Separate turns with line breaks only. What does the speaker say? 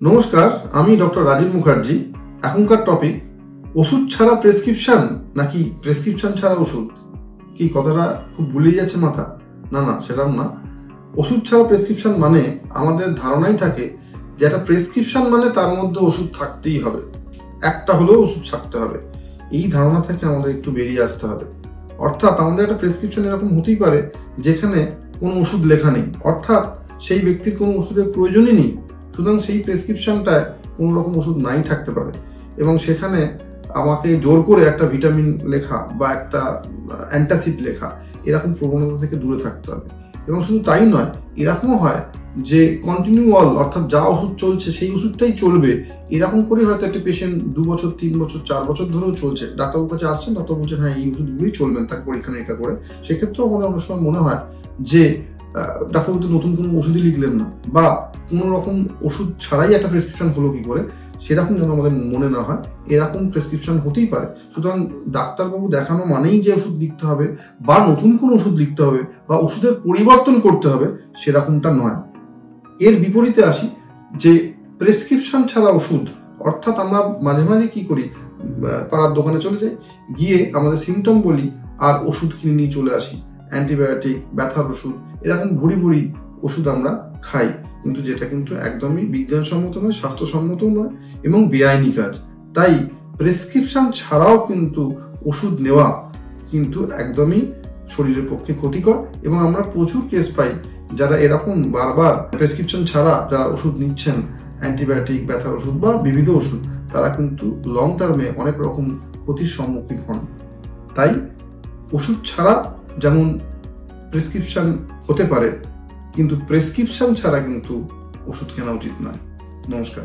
নমস্কার, আমি ডক্টর রাজীব মুখার্জি। এখনকার টপিক ওষুধ ছাড়া প্রেসক্রিপশন নাকি প্রেসক্রিপশন ছাড়া ওষুধ। কি কথাটা খুব ভুলে যাচ্ছে মাথা? না, সেরকম না। ওষুধ ছাড়া প্রেসক্রিপশন মানে আমাদের ধারণাই থাকে যে একটা প্রেসক্রিপশন মানে তার মধ্যে ওষুধ থাকতেই হবে, একটা হলেও ওষুধ ছাড়তে হবে। এই ধারণা থেকে আমাদের একটু বেরিয়ে আসতে হবে। অর্থাৎ আমাদের একটা প্রেসক্রিপশন এরকম হতেই পারে যেখানে কোনো ওষুধ লেখা নেই, অর্থাৎ সেই ব্যক্তির কোনো ওষুধের প্রয়োজনই নেই। সুতরাং সেই প্রেসক্রিপশনটায় কোনো রকম ওষুধ নাই থাকতে পারে এবং সেখানে আমাকে জোর করে একটা ভিটামিন লেখা বা একটা অ্যান্টাসিড লেখা, এরকম প্রবণতা থেকে দূরে থাকতে হবে। এবং শুধু তাই নয়, এরকমও হয় যে কন্টিনিউয়াল, অর্থাৎ যা ওষুধ চলছে সেই ওষুধটাই চলবে, এরকম করে হয়তো একটা পেশেন্ট 2 বছর 3 বছর 4 বছর ধরেও চলছে। ডাক্তারবাবুর কাছে আসছেন, ডাক্তার বলছেন হ্যাঁ এই ওষুধগুলোই চলবেন, তাকে পরীক্ষা নিরীক্ষা করে। সেক্ষেত্রেও আমাদের অনেক সময় মনে হয় যে ডাক্তারবাবু তো নতুন কোনো ওষুধই লিখলেন না, বা কোনো রকম ওষুধ ছাড়াই একটা প্রেসক্রিপশন হলো কি করে, সেরকম যেন আমাদের মনে না হয়। এরকম প্রেসক্রিপশন হতেই পারে। সুতরাং ডাক্তারবাবু দেখানো মানেই যে ওষুধ লিখতে হবে বা নতুন কোনো ওষুধ লিখতে হবে বা ওষুধের পরিবর্তন করতে হবে, সেরকমটা নয়। এর বিপরীতে আসি যে প্রেসক্রিপশন ছাড়া ওষুধ, অর্থাৎ আমরা মাঝে মাঝে কি করি, পাড়ার দোকানে চলে যাই, গিয়ে আমাদের সিমটম বলি আর ওষুধ কিনে নিয়ে চলে আসি। অ্যান্টিবায়োটিক, ব্যথার ওষুধ, এরকম ভুড়ি ভুড়ি ওষুধ আমরা খাই, কিন্তু যেটা কিন্তু একদমই বিজ্ঞানসম্মত নয়, স্বাস্থ্যসম্মতও নয় এবং বেআইনি কাজ। তাই প্রেসক্রিপশন ছাড়াও কিন্তু ওষুধ নেওয়া কিন্তু একদমই শরীরের পক্ষে ক্ষতিকর। এবং আমরা প্রচুর কেস পাই যারা এরকম বারবার প্রেসক্রিপশন ছাড়া যারা ওষুধ নিচ্ছেন, অ্যান্টিবায়োটিক, ব্যথার ওষুধ বা বিবিধ ওষুধ, তারা কিন্তু লং টার্মে অনেক রকম ক্ষতির সম্মুখীন হন। তাই ওষুধ ছাড়া যেমন প্রেসক্রিপশন হতে পারে, কিন্তু প্রেসক্রিপশন ছাড়া কিন্তু ওষুধ কেনা উচিত নয়। নমস্কার।